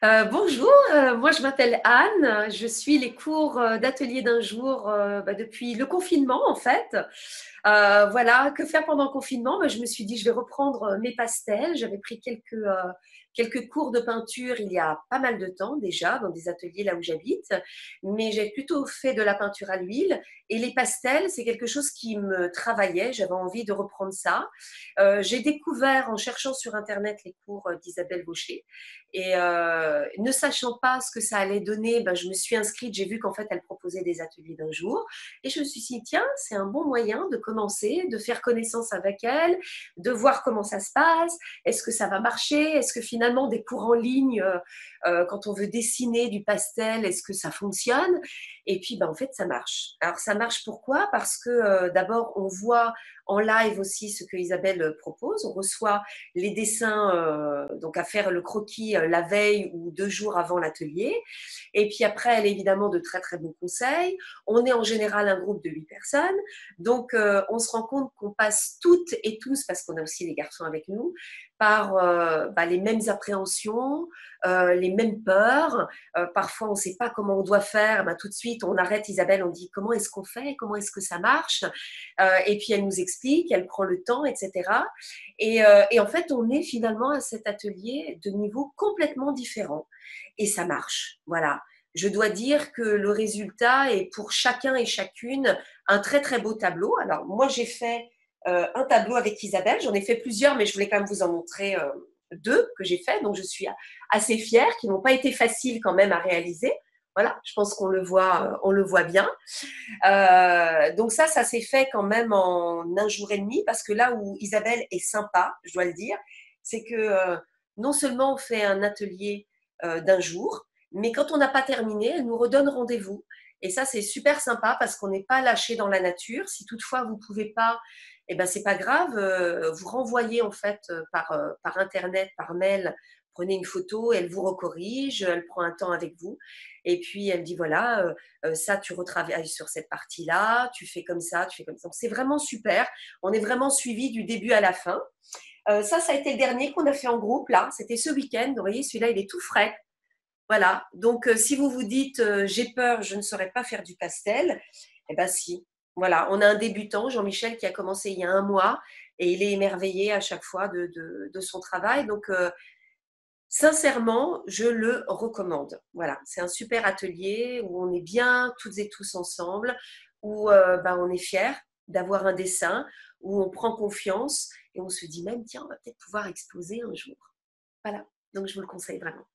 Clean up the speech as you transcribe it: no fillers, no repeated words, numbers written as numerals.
Bonjour, moi je m'appelle Anne, je suis les cours d'atelier d'un jour depuis le confinement en fait. Voilà, que faire pendant le confinement? Je me suis dit je vais reprendre mes pastels. J'avais pris quelques cours de peinture il y a pas mal de temps déjà dans des ateliers là où j'habite, mais j'ai plutôt fait de la peinture à l'huile et les pastels, c'est quelque chose qui me travaillait, j'avais envie de reprendre ça. J'ai découvert en cherchant sur internet les cours d'Isabelle Baucher et ne sachant pas ce que ça allait donner, je me suis inscrite. J'ai vu qu'en fait, elle proposait des ateliers d'un jour. Et je me suis dit, tiens, c'est un bon moyen de commencer, de faire connaissance avec elle, de voir comment ça se passe. Est-ce que ça va marcher? Est-ce que finalement, des cours en ligne, quand on veut dessiner du pastel, est-ce que ça fonctionne? Et puis, en fait, ça marche. Alors, ça marche pourquoi? Parce que d'abord, on voit en live aussi ce que Isabelle propose. On reçoit les dessins, donc à faire le croquis la veille ou 2 jours avant l'atelier. Et puis après, elle a évidemment de très très bons conseils. On est en général un groupe de 8 personnes. Donc on se rend compte qu'on passe toutes et tous, parce qu'on a aussi les garçons avec nous, par les mêmes appréhensions, les mêmes peurs. Parfois, on ne sait pas comment on doit faire. Tout de suite, on arrête Isabelle, on dit comment est-ce qu'on fait, comment est-ce que ça marche. Et puis, elle nous explique, elle prend le temps, etc. Et en fait, on est finalement à cet atelier de niveaux complètement différents. Et ça marche. Voilà. Je dois dire que le résultat est pour chacun et chacune un très très beau tableau. Alors moi j'ai fait un tableau avec Isabelle, j'en ai fait plusieurs, mais je voulais quand même vous en montrer deux que j'ai fait. Donc je suis assez fière, qui n'ont pas été faciles quand même à réaliser. Voilà, je pense on le voit bien. Donc ça s'est fait quand même en un jour et demi, parce que là où Isabelle est sympa, je dois le dire, c'est que non seulement on fait un atelier d'un jour, mais quand on n'a pas terminé, elle nous redonne rendez-vous. Et ça, c'est super sympa parce qu'on n'est pas lâché dans la nature. Si toutefois vous ne pouvez pas, eh ben, c'est pas grave. Vous renvoyez en fait par Internet, par mail, prenez une photo, elle vous recorrige, elle prend un temps avec vous. Et puis elle dit voilà, ça, tu retravailles sur cette partie-là, tu fais comme ça, tu fais comme ça. Donc c'est vraiment super. On est vraiment suivi du début à la fin. Ça a été le dernier qu'on a fait en groupe là. C'était ce week-end. Vous voyez, celui-là, il est tout frais. Voilà. Donc, si vous vous dites j'ai peur, je ne saurais pas faire du pastel, eh ben si. Voilà, on a un débutant, Jean-Michel, qui a commencé il y a un mois et il est émerveillé à chaque fois de son travail. Donc, sincèrement, je le recommande. Voilà, c'est un super atelier où on est bien toutes et tous ensemble, où on est fiers d'avoir un dessin, où on prend confiance et on se dit même, tiens, on va peut-être pouvoir exposer un jour. Voilà, donc je vous le conseille vraiment.